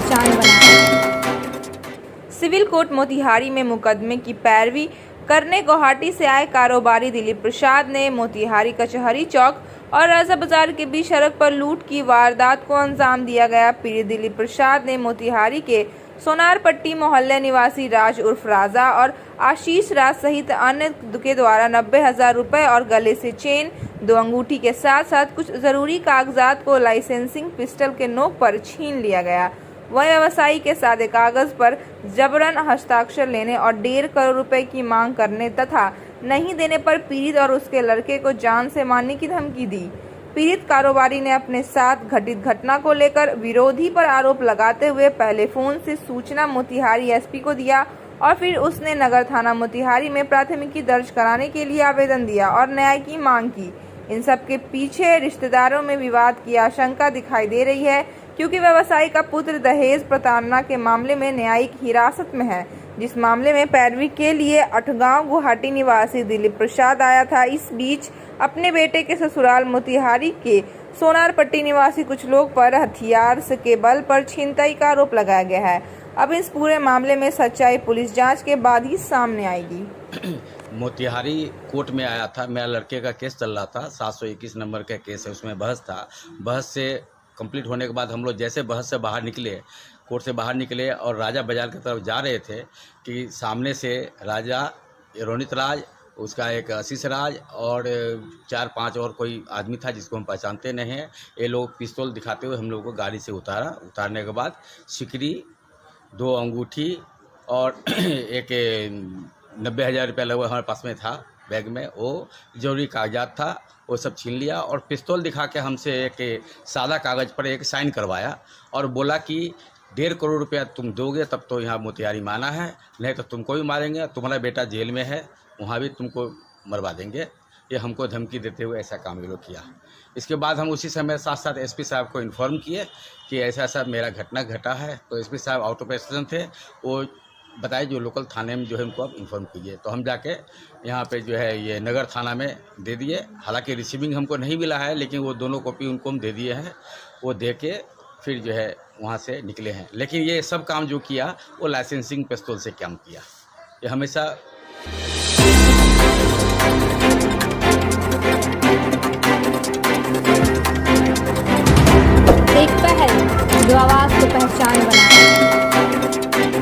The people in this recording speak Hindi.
पहचान बनाएं। सिविल कोर्ट मोतिहारी में मुकदमे की पैरवी करने गुवाहाटी से आए कारोबारी दिलीप प्रसाद ने मोतिहारी कचहरी चौक और राजा बाजार के बीच सड़क पर लूट की वारदात को अंजाम दिया गया। पीड़ित दिलीप प्रसाद ने मोतिहारी के सोनारपट्टी मोहल्ले निवासी राज उर्फ राजा और आशीष राज सहित अन्य के द्वारा 90,000 रुपए और गले से चेन, 2 अंगूठी के साथ साथ कुछ जरूरी कागजात को लाइसेंसिंग पिस्टल के नोक पर छीन लिया गया। वह व्यवसायी के सादे कागज पर जबरन हस्ताक्षर लेने और 1.5 करोड़ रुपए की मांग करने तथा नहीं देने पर पीड़ित और उसके लड़के को जान से मारने की धमकी दी। पीड़ित कारोबारी ने अपने साथ घटित घटना को लेकर विरोधी पर आरोप लगाते हुए पहले फोन से सूचना मोतिहारी एसपी को दिया और फिर उसने नगर थाना मोतिहारी में प्राथमिकी दर्ज कराने के लिए आवेदन दिया और न्याय की मांग की। इन सब के पीछे रिश्तेदारों में विवाद की आशंका दिखाई दे रही है, क्योंकि व्यवसायी का पुत्र दहेज प्रताड़ना के मामले में न्यायिक हिरासत में है, जिस मामले में पैरवी के लिए अठगांव गुवाहाटी निवासी दिलीप प्रसाद आया था। इस बीच अपने बेटे के ससुराल मोतिहारी के सोनारपट्टी निवासी कुछ लोग पर हथियार के बल पर छिनताई का आरोप लगाया गया है। अब इस पूरे मामले में सच्चाई पुलिस जांच के बाद ही सामने आएगी। मोतिहारी कोर्ट में आया था, मेरा लड़के का केस चल रहा था, 721 नंबर का केस है, उसमें बहस था। बहस से कंप्लीट होने के बाद हम लोग जैसे बहस से बाहर निकले, कोर्ट से बाहर निकले और राजा बाजार की तरफ जा रहे थे कि सामने से राजा, रोनित राज, उसका एक आशीष राज और 4-5 और कोई आदमी था जिसको हम पहचानते नहीं हैं। ये लोग पिस्तौल दिखाते हुए हम लोगों को गाड़ी से उतारने के बाद सिकरी, 2 अंगूठी और एक 90,000 रुपया लगभग हमारे पास में था बैग में, वो जरूरी कागजात था, वो सब छीन लिया और पिस्तौल दिखा के हमसे एक सादा कागज़ पर एक साइन करवाया और बोला कि 1.5 करोड़ रुपया तुम दोगे तब तो यहाँ मोतिहारी में आना है, नहीं तो तुमको भी मारेंगे, तुम्हारा बेटा जेल में है, वहाँ भी तुमको मरवा देंगे। ये हमको धमकी देते हुए ऐसा काम ये लोग किया। इसके बाद हम उसी समय साथ साथ एसपी साहब को इन्फॉर्म किए कि ऐसा ऐसा मेरा घटना घटा है। तो एसपी साहब आउट ऑफ स्टेशन थे, वो बताए जो लोकल थाने में जो है उनको आप इन्फॉर्म कीजिए। तो हम जाके यहाँ पे जो है ये नगर थाना में दे दिए। हालांकि रिसीविंग हमको नहीं मिला है, लेकिन वो दोनों कॉपी उनको हम दे दिए हैं। वो दे के फिर जो है वहाँ से निकले हैं। लेकिन ये सब काम जो किया वो लाइसेंसिंग पिस्तौल से काम किया। ये हमेशा एक पहल जो आवाज को पहचान बनाए।